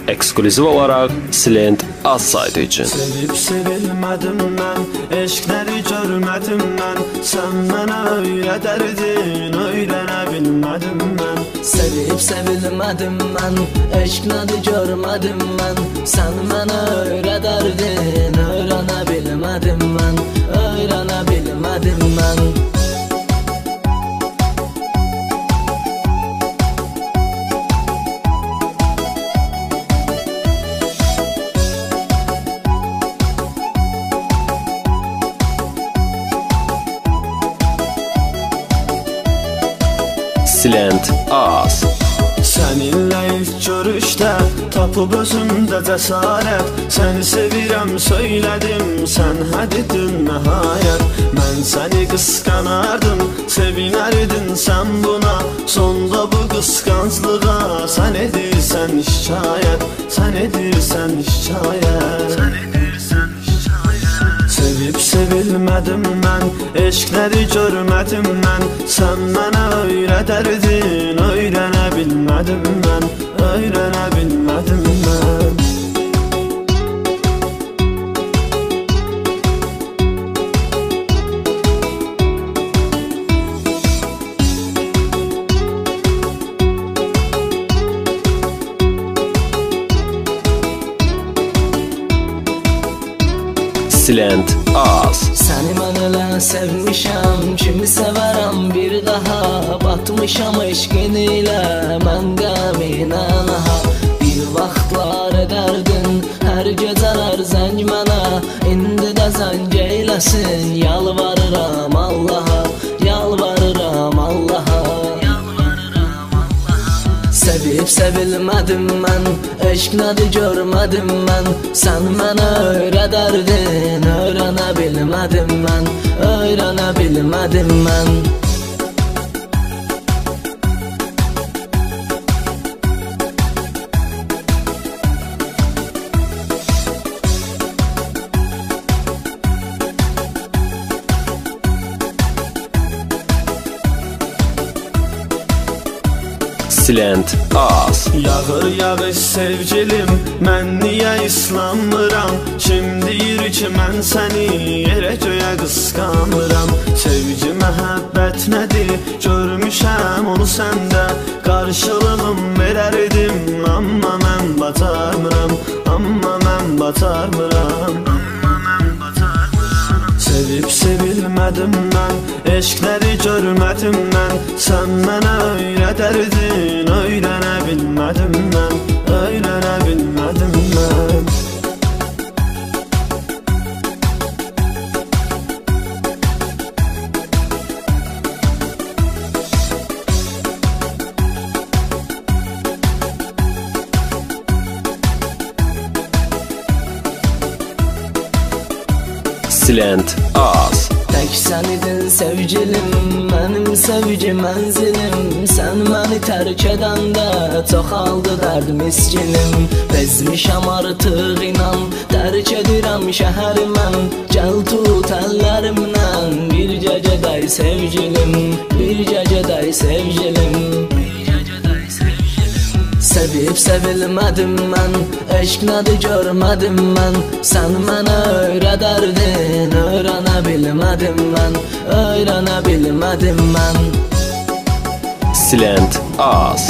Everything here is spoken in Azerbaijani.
ekskluziv olaraq Silent az saytı üçün. Sevib sevilmədim mən, eşqləri görmədim mən, sən mənə öyrədərdin, öyrənə bilmədim mən. Sevib sevilmədim mən, eşqləri görmədim mən, sən mənə öyrədərdin, öyrənə bilmədim mən, öyrənə bilmədim mən. Silent az. Səninlə ilk görüşdə tapıb özümdə cəsarət, səni sevirəm söylədim, sən hədidin nəhayət. Mən səni qısqanardım, sevinərdin sən buna, sonda bu qısqanclığa sən edirsən şikayət, sən edirsən şikayət. Sevib sevilmədim mən, eşqləri görmədim mən, sən mənə öyrədərdin, öyrənə bilmədim mən, öyrənə bilmədim mən. Silent az. Səni mən elə sevmişəm, kimi sevərəm bir daha, batmışam eşqin ilə, mən qəminə naha. Bir vaxtlar edərdin, hər gecələr zəng mənə, indi də zəng eyləsin, yalvarıram Allaha, yalvarıram Allaha. Sevib sevilmədim mən, eşqləri görmədim mən, sən mənə öyrədərdin, öyrənə bilmədim mən, öyrənə bilmədim mən. Silent az. Yağır yağış sevgilim, mən niyə islanmıram, kim deyir ki mən səni yerə göyə qısqanmıram. Sevgi məhəbbət nədir, görmüşəm onu səndə, qarşılığım verərdim, amma mən bacarmıram, amma mən bacarmıram. Sevib sevilmədim mən, eşqləri görmədim mən, sən mənə öyrədərdin, öyrənə bilmədim mən, öyrənə bilmədim mən. Silent az. Tək sən idin sevgilim, mənim sevgi mənzilim, sən məni tərk edəndə çoxaldı dərd miskinim. Bezmişəm artıq inan, tərk edirəm şəhəri mən, gəl tut əllərimdən, bir gecədəy sevgilim, bir gecədəy sevgilim. Sevib sevilmədim mən, eşqləri görmədim mən, sən mənə öyrədərdin, öyrənə bilmədim mən, öyrənə bilmədim mən. Silent az.